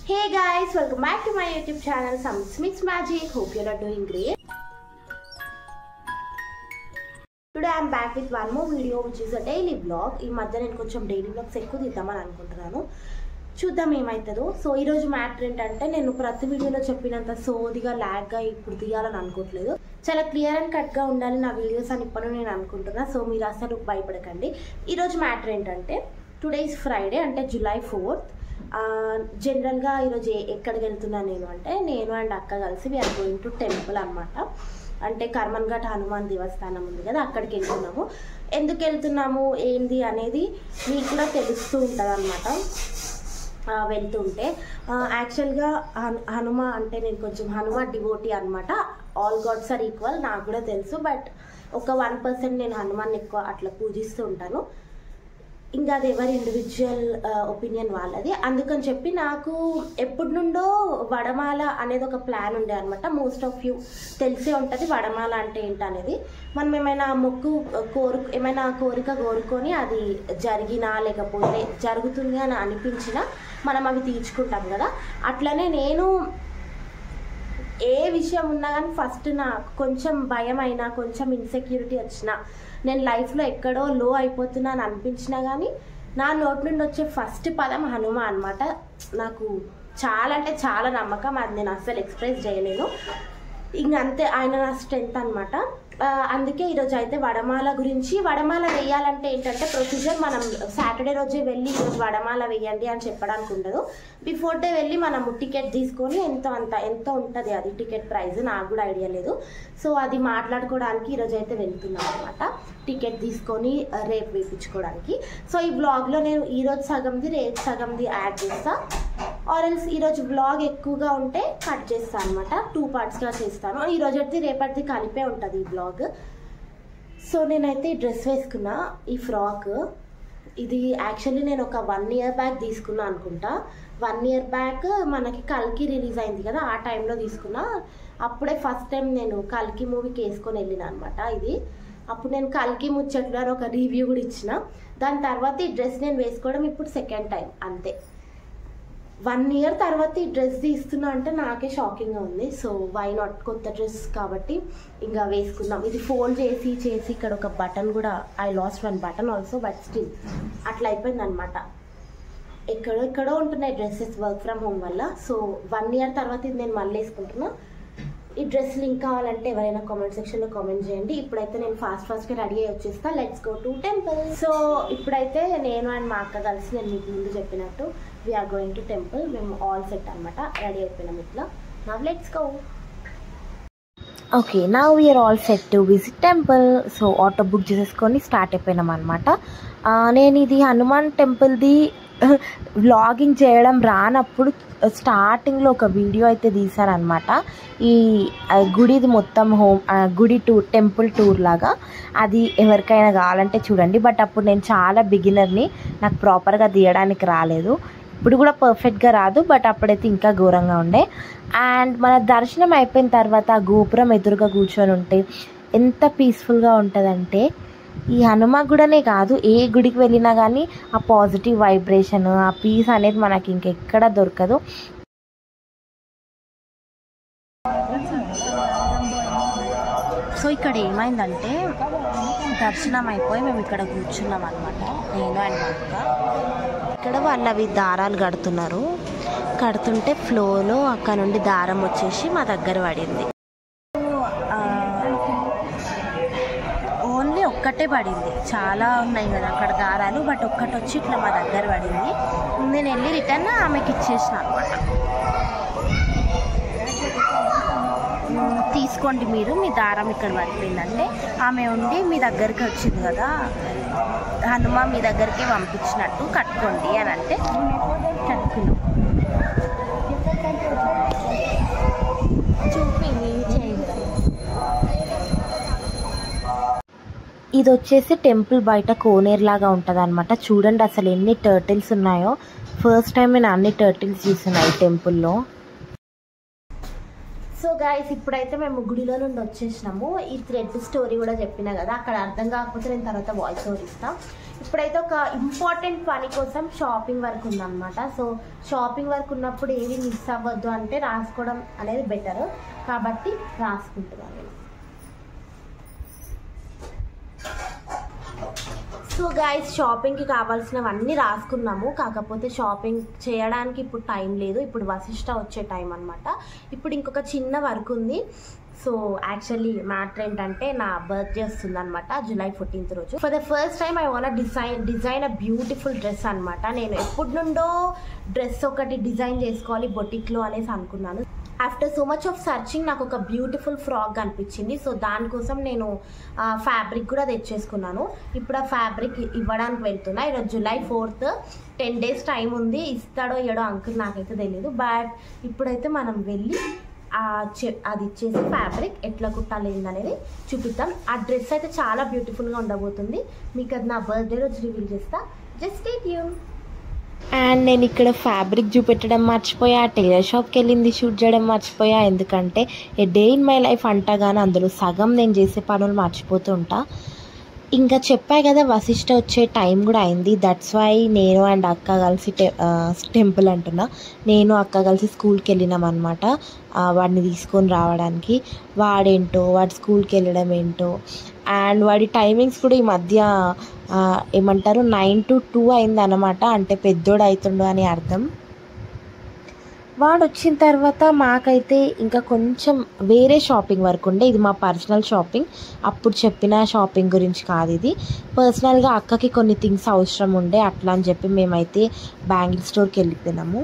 Hey guys, welcome back to my YouTube channel Sam's Mix Magic. Hope you're doing great. Today I'm back with one more video which is a daily vlog. ఈ మధ్య నేను కొంచెం daily vlogs ఎక్కువ తీద్దామని అనుకుంటున్నాను. చూద్దాం ఏమైతుందో. So ఈ రోజు మ్యాటర్ ఏంటంటే నేను ప్రతి వీడియోలో చెప్పినంత సోదిగా లాగ్గా ఇప్పుడు తీయాలని అనుకోవట్లేదు. చాలా క్లియర్ అండ్ కట్గా ఉండాలి నా వీడియోస్ అని ఇప్పుడు నేను అనుకుంటున్నా. సో మీరు అసలు భయపడకండి. ఈ రోజు మ్యాటర్ ఏంటంటే టుడే ఇస్ ఫ్రైడే అంటే July 4th. జనరల్గా ఈరోజు ఎక్కడికి వెళ్తున్నాను నేను అంటే నేను అండ్ అక్క కలిసి వీఆర్ గోయింగ్ టు టెంపుల్ అనమాట. అంటే కర్మన్ ఘాట్ హనుమాన్ దేవస్థానం ఉంది కదా, అక్కడికి వెళ్తున్నాము. ఎందుకు వెళ్తున్నాము ఏంది అనేది మీకు కూడా తెలుస్తూ ఉంటుంది అనమాట వెళ్తుంటే. యాక్చువల్గా హనుమ అంటే నేను కొంచెం హనుమ డివోటీ అనమాట. ఆల్ గాడ్స్ ఆర్ ఈక్వల్ నాకు కూడా తెలుసు, బట్ ఒక 1% నేను హనుమాన్ ఎక్కువ అట్లా పూజిస్తూ ఉంటాను. ఇంకా అది ఎవరి ఇండివిజువల్ ఒపీనియన్ వాళ్ళది. అందుకని చెప్పి నాకు ఎప్పటి నుండో వడమాల అనేది ఒక ప్లాన్ ఉండే అనమాట. మోస్ట్ ఆఫ్ యూ తెలిసే ఉంటుంది వడమాల అంటే ఏంటనేది. మనం ఏమైనా ఏమైనా కోరిక కోరుకొని అది జరిగినా లేకపోతే జరుగుతుంది అని అనిపించినా మనం అవి తీర్చుకుంటాం కదా. అట్లనే నేను ఏ విషయం ఉన్నా కానీ ఫస్ట్ నాకు కొంచెం భయం అయినా కొంచెం ఇన్సెక్యూరిటీ వచ్చినా నేను లైఫ్లో ఎక్కడో లో అయిపోతున్నా అని అనిపించినా కానీ నా నోటి నుండి వచ్చే ఫస్ట్ పదం హనుమ అనమాట. నాకు చాలా అంటే చాలా నమ్మకం, అది నేను అస్సలు ఎక్స్ప్రెస్ చేయలేను. ఇంకంతే, ఆయన నా స్ట్రెంత్ అనమాట. అందుకే ఈరోజు అయితే వడమాల వేయాలంటే ఏంటంటే ప్రొసీజర్ మనం సాటర్డే రోజే వెళ్ళి ఈరోజు వడమాల వేయండి అని చెప్పడానికి ఉండదు. బిఫోర్ డే వెళ్ళి మనము టికెట్ తీసుకొని ఎంత ఉంటుంది అది టికెట్ ప్రైస్ నాకు కూడా ఐడియా లేదు. సో అది మాట్లాడుకోవడానికి ఈరోజు అయితే వెళ్తున్నాం అనమాట, టికెట్ తీసుకొని రేపు వేయించుకోవడానికి. సో ఈ బ్లాగ్లో నేను ఈరోజు సగంది రేపు సగంది యాడ్ చేస్తా, ఆర్ ఎల్స్ ఈరోజు బ్లాగ్ ఎక్కువగా ఉంటే కట్ చేస్తాను అనమాట. 2 పార్ట్స్గా చేస్తాను. ఈరోజు అయితే రేపటిది కలిపే ఉంటుంది ఈ బ్లాగ్. సో నేనైతే ఈ డ్రెస్ వేసుకున్నా, ఈ ఫ్రాక్. ఇది యాక్చువల్లీ నేను ఒక 1 year బ్యాక్ తీసుకున్నా అనుకుంటా. 1 year బ్యాక్ మనకి కల్కి రిలీజ్ అయింది కదా, ఆ టైంలో తీసుకున్నా. అప్పుడే ఫస్ట్ టైం నేను కల్కి మూవీకి వేసుకొని వెళ్ళిన అనమాట ఇది. అప్పుడు నేను కల్కి ముచ్చట్లు అని ఒక రివ్యూ కూడా ఇచ్చిన. దాని తర్వాత ఈ డ్రెస్ నేను వేసుకోవడం ఇప్పుడు సెకండ్ టైం అంతే. 1 year తర్వాత ఈ డ్రెస్ తీస్తున్నా అంటే నాకే షాకింగ్గా ఉంది. సో వై నాట్, కొత్త డ్రెస్ కాబట్టి ఇంకా వేసుకుందాం. ఇది ఫోల్డ్ చేసి ఇక్కడ ఒక బటన్ కూడా I last 1 button also, but still అట్లా అయిపోయింది అనమాట. ఎక్కడో ఉంటున్నాయి డ్రెస్సెస్ వర్క్ ఫ్రమ్ హోమ్ వల్ల. సో 1 year తర్వాత ఇది నేను మళ్ళీ వేసుకుంటున్నా. ఈ డ్రెస్ లింక్ కావాలంటే ఎవరైనా కామెంట్ సెక్షన్లో కామెంట్ చేయండి. ఇప్పుడైతే నేను ఫాస్ట్గా రెడీ అయ్యి వచ్చేస్తా. Let's go to temple. So ఇప్పుడైతే నేను అండ్ మా అక్క కలిసి నేను మీకు ముందు చెప్పినట్టు వీఆర్ గోయింగ్ టు టెంపుల్. మేము ఆల్ సెట్ అనమాట, రెడీ అయిపోయినాం ఇట్లా. Now let's go. Okay, now we're all set to visit temple. So auto book చేసేసుకొని స్టార్ట్ అయిపోయినాం అనమాట. నేను ఇది హనుమాన్ టెంపుల్ది వ్లాగింగ్ చేయడం రానప్పుడు స్టార్టింగ్లో ఒక వీడియో అయితే తీశారనమాట. ఈ గుడిది మొత్తం గుడి టూర్, టెంపుల్ టూర్ లాగా. అది ఎవరికైనా కావాలంటే చూడండి. బట్ అప్పుడు నేను చాలా బిగినర్ని, నాకు ప్రాపర్గా తీయడానికి రాలేదు. ఇప్పుడు కూడా పర్ఫెక్ట్గా రాదు, బట్ అప్పుడైతే ఇంకా ఘోరంగా ఉండే. అండ్ మన దర్శనం అయిపోయిన తర్వాత ఆ గోపురం ఎదురుగా కూర్చొని ఉంటే ఎంత పీస్ఫుల్గా ఉంటుందంటే, ఈ హనుమ గుడనే కాదు ఏ గుడికి వెళ్ళినా కానీ ఆ పాజిటివ్ వైబ్రేషన్, ఆ పీస్ అనేది మనకి ఇంకెక్కడ దొరకదు. సో ఇక్కడ ఏమైందంటే దర్శనం అయిపోయి మేము ఇక్కడ కూర్చున్నాం అనమాట, నేను అండ్ మా అక్క. ఇక్కడ వాళ్ళు అవి దారాలు కడుతుంటే ఫ్లోలో అక్కడ నుండి దారం వచ్చేసి మా దగ్గర పడింది. ఓన్లీ ఒక్కటే పడింది, చాలా ఉన్నాయి కదా అక్కడ దారాలు, బట్ ఒక్కటి వచ్చి ఇట్లా మా దగ్గర పడింది. నేను వెళ్ళి రిటర్న్ ఆమెకి ఇచ్చేసిన అనమాట. తీసుకోండి మీరు, మీ దారం ఇక్కడ పడిపోయిందంటే ఆమె ఉండి మీ దగ్గరికి వచ్చింది కదా, హనుమ మీ దగ్గరికి పంపించినట్టు కట్టుకోండి అని అంటే కట్టుకున్నాం. ఇది వచ్చేసి టెంపుల్ బయట కోనేరు లాగా ఉంటుంది అనమాట. చూడండి అసలు ఎన్ని టర్టిల్స్ ఉన్నాయో. ఫస్ట్ టైం నేను అన్ని టర్టిల్స్ చూస్తున్నాను ఈ టెంపుల్లో. సో గైస్ ఇప్పుడైతే మేము గుడిలో నుండి వచ్చేసినాము. ఈ థ్రెడ్ స్టోరీ కూడా చెప్పినా కదా, అక్కడ అర్థం కాకపోతే నేను తర్వాత వాయిస్ ఓవర్ ఇస్తాను. ఇప్పుడైతే ఒక ఇంపార్టెంట్ పని కోసం షాపింగ్ వర్క్ ఉందన్నమాట. సో షాపింగ్ వర్క్ ఉన్నప్పుడు ఏది మిస్ అవ్వద్దు అంటే రాసుకోవడం అనేది బెటర్, కాబట్టి రాసుకుంటున్నాను. సో గైస్, షాపింగ్కి కావాల్సినవన్నీ రాసుకున్నాము, కాకపోతే షాపింగ్ చేయడానికి ఇప్పుడు టైం లేదు. ఇప్పుడు వశిష్ట వచ్చే టైం అనమాట. ఇప్పుడు ఇంకొక చిన్న వర్క్ ఉంది. సో యాక్చువల్లీ మ్యాటర్ ఏంటంటే నా బర్త్డే వస్తుంది అనమాట, July 14th రోజు. For the first time I want design a beautiful dress అనమాట. నేను ఎప్పటి నుండో డ్రెస్ ఒకటి డిజైన్ చేసుకోవాలి బొటిక్లో అనేసి అనుకున్నాను. After so much of searching నాకు ఒక బ్యూటిఫుల్ ఫ్రాక్ కనిపించింది. సో దానికోసం నేను ఫ్యాబ్రిక్ కూడా తెచ్చేసుకున్నాను. ఇప్పుడు ఆ ఫ్యాబ్రిక్ ఇవ్వడానికి వెళ్తున్నా. ఈరోజు July 4th, 10 days టైం ఉంది. ఇస్తాడో ఇయ్యడో అంకుల్ నాకైతే తెలియదు. బట్ ఇప్పుడైతే మనం వెళ్ళి అది ఇచ్చేసి ఫ్యాబ్రిక్ ఎట్లా కుట్టాలి అనేది చూపిద్దాం. ఆ డ్రెస్ అయితే చాలా బ్యూటిఫుల్గా ఉండబోతుంది. మీకు అది నా బర్త్డే రోజు రివీల్ చేస్తా. Just stay tune. అండ్ నేను ఇక్కడ ఫ్యాబ్రిక్ చూపెట్టడం మర్చిపోయా, టైలర్ షాప్కి వెళ్ళింది షూట్ చేయడం మర్చిపోయా. ఎందుకంటే ఏ డే ఇన్ మై లైఫ్ అంటగానే అందులో సగం నేను చేసే పనులు మర్చిపోతూ ఉంటా. ఇంకా చెప్పా కదా వశిష్ట వచ్చే టైం కూడా అయింది. దట్స్ వై నేను అండ్ అక్క కలిసి టెంపుల్ అంటున్నా, నేను అక్క కలిసి స్కూల్కి వెళ్ళినాం అనమాట వాడిని తీసుకొని రావడానికి. వాడేంటో వాడి స్కూల్కి వెళ్ళడం ఏంటో, అండ్ వాడి టైమింగ్స్ కూడా ఈ మధ్య ఏమంటారు 9 to 2 అయిందన్నమాట. అంటే పెద్దోడు అవుతుండు అని అర్థం. వాడు వచ్చిన తర్వాత మాకైతే ఇంకా కొంచెం వేరే షాపింగ్ వర్క్ ఉండే. ఇది మా పర్సనల్ షాపింగ్, అప్పుడు చెప్పిన షాపింగ్ గురించి కాదు ఇది. పర్సనల్గా అక్కకి కొన్ని థింగ్స్ అవసరం ఉండే, అట్లా అని చెప్పి మేమైతే బ్యాంగిల్ స్టోర్కి వెళ్ళిపోయినాము.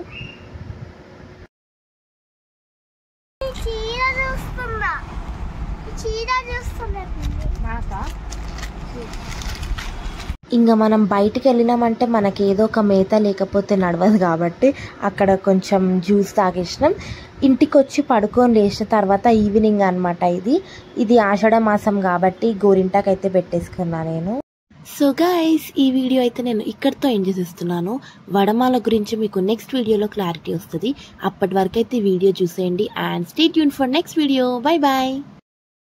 ఇంకా మనం బయటికి వెళ్ళినామంటే మనకి ఏదో ఒక మేత లేకపోతే నడవదు, కాబట్టి అక్కడ కొంచెం జ్యూస్ తాగేసినాం. ఇంటికి వచ్చి పడుకొని లేచిన తర్వాత ఈవినింగ్ అనమాట. ఇది ఆషాఢ మాసం కాబట్టి గోరింటాకు అయితే పెట్టేసుకున్నా నేను. సో గైస్, ఈ వీడియో అయితే నేను ఇక్కడితో ఎంజాయ్ చేస్తున్నాను. వడమాల గురించి మీకు నెక్స్ట్ వీడియోలో క్లారిటీ వస్తుంది. అప్పటి వరకు అయితే వీడియో చూసేయండి and stay tune for next video. Bye bye.